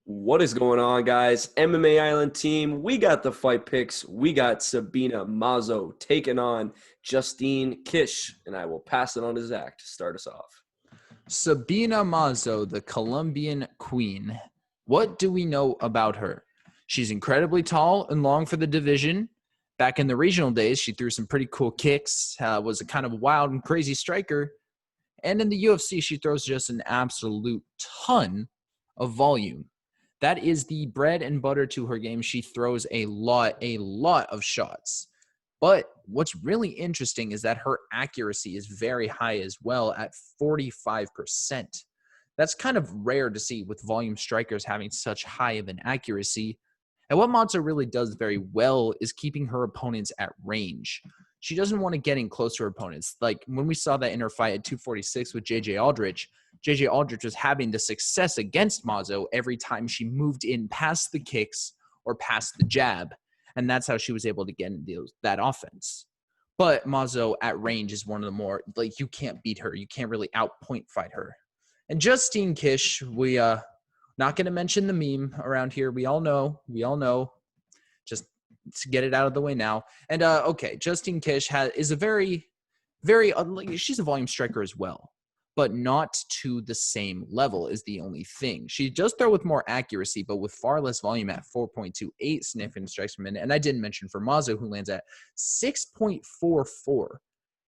What is going on, guys? MMA Island team, we got the fight picks. We got Sabina Mazo taking on Justine Kish, and I will pass it on to Zach to start us off. Sabina Mazo, the Colombian Queen. What do we know about her? She's incredibly tall and long for the division. Back in the regional days, she threw some pretty cool kicks, was a kind of wild and crazy striker. And in the UFC, she throws just an absolute ton of volume. That is the bread and butter to her game. She throws a lot of shots. But what's really interesting is that her accuracy is very high as well at 45%. That's kind of rare to see with volume strikers having such high of an accuracy. And what Mazo really does very well is keeping her opponents at range. She doesn't want to get in close to her opponents. Like when we saw that in her fight at 246 with JJ Aldrich was having the success against Mazo every time she moved in past the kicks or past the jab. And that's how she was able to get into that offense. But Mazo at range is one of the more, like, you can't beat her. You can't really outpoint fight her. And Justine Kish, we not going to mention the meme around here. We all know. Just to get it out of the way now. And okay, Justine Kish is a very, she's a volume striker as well, but not to the same level is the only thing. She does throw with more accuracy, but with far less volume at 4.28 significant strikes per minute. And I didn't mention for Mazo, who lands at 6.44.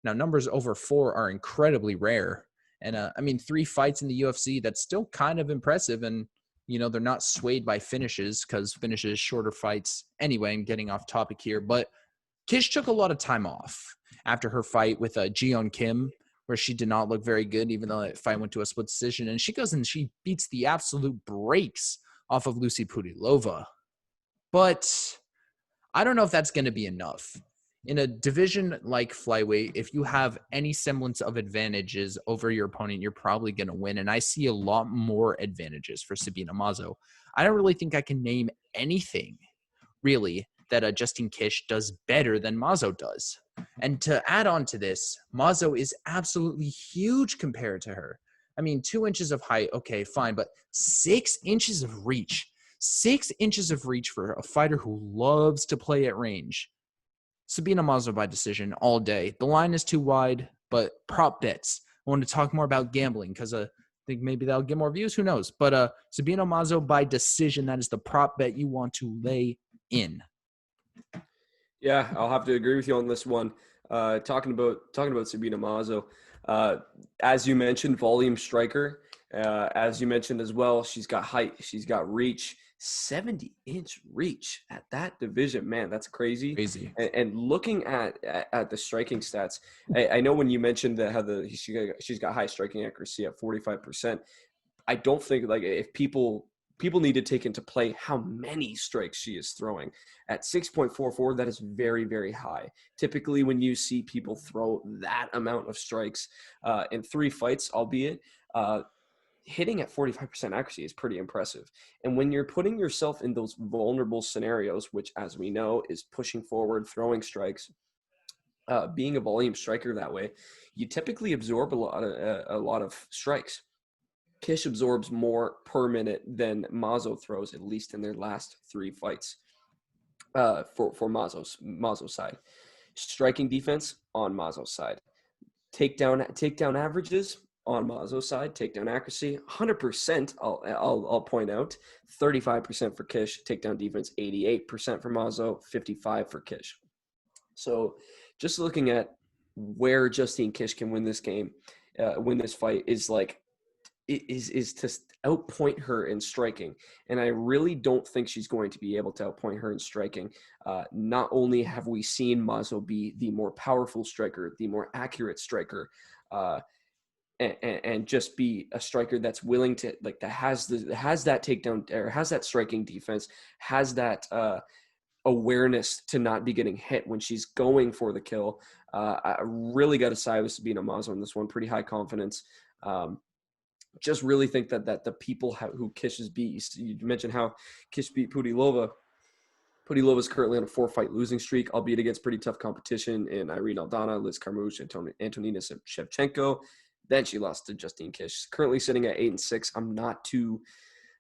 Now, numbers over 4 are incredibly rare. And I mean, 3 fights in the UFC, that's still kind of impressive. And, you know, they're not swayed by finishes because finishes, shorter fights. Anyway, I'm getting off topic here. But Kish took a lot of time off after her fight with Jeon Kim, where she did not look very good, even though that fight went to a split decision. And she goes and she beats the absolute brakes off of Lucy Pudilova. But I don't know if that's going to be enough. In a division like flyweight, if you have any semblance of advantages over your opponent, you're probably going to win. And I see a lot more advantages for Sabina Mazo. I don't really think I can name anything, really, that Justine Kish does better than Mazo does. And to add on to this, Mazo is absolutely huge compared to her. I mean, 2 inches of height, okay, fine, but 6 inches of reach. 6 inches of reach for a fighter who loves to play at range. Sabina Mazo by decision all day. The line is too wide, but prop bets. I want to talk more about gambling because I think maybe that'll get more views. Who knows? But Sabina Mazo by decision, that is the prop bet you want to lay in. Yeah, I'll have to agree with you on this one. Talking about Sabina Mazo, as you mentioned, volume striker. As you mentioned as well, she's got height, she's got reach, 70-inch reach at that division. Man, that's crazy. And looking at the striking stats, I know when you mentioned that how she's got high striking accuracy at 45%. I don't think, like, if people need to take into play how many strikes she is throwing. At 6.44, that is very, very high. Typically, when you see people throw that amount of strikes in 3 fights, albeit, hitting at 45% accuracy is pretty impressive. And when you're putting yourself in those vulnerable scenarios, which, as we know, is pushing forward, throwing strikes, being a volume striker that way, you typically absorb a lot of strikes. Kish absorbs more per minute than Mazo throws, at least in their last 3 fights. For Mazo's side, striking defense on Mazo's side, takedown averages on Mazo's side, takedown accuracy 100%. I'll point out 35% for Kish, takedown defense 88% for Mazo, 55% for Kish. So just looking at where Justine Kish can win this game, win this fight is to outpoint her in striking. And I really don't think she's going to be able to outpoint her in striking. Not only have we seen Mazo be the more powerful striker, the more accurate striker, and just be a striker that's willing to, like, that has that takedown, or has that striking defense, has that awareness to not be getting hit when she's going for the kill. I really got to side with Sabina Mazo on this one. Pretty high confidence. Just really think that the people who Kish has beat, you mentioned how Kish beat Pudilova. Pudilova is currently on a 4-fight losing streak, albeit against pretty tough competition in Irene Aldana, Liz Carmouche, and Antonina Shevchenko. Then she lost to Justine Kish. Currently sitting at 8-6. I'm not too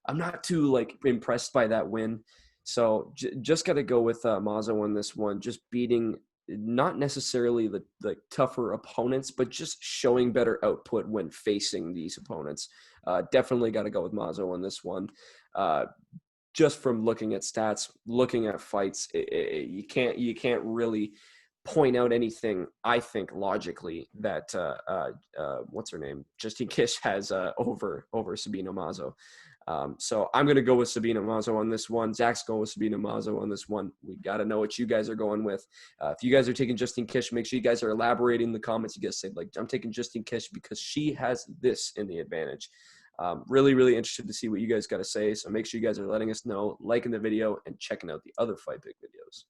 I'm not too like impressed by that win. So just got to go with Mazo on this one, just beating not necessarily the tougher opponents, but just showing better output when facing these opponents. Definitely got to go with Mazo on this one. Uh, just from looking at stats, looking at fights, you can't really point out anything. I think logically that what's her name, Justine Kish has over Sabina Mazo. So I'm going to go with Sabina Mazo on this one. Zach's going with Sabina Mazo on this one. We got to know what you guys are going with. If you guys are taking Justine Kish, make sure you guys are elaborating in the comments. You guys say, like, I'm taking Justine Kish because she has this in the advantage. Really, really interested to see what you guys got to say. So make sure you guys are letting us know, liking the video, and checking out the other Fight Big videos.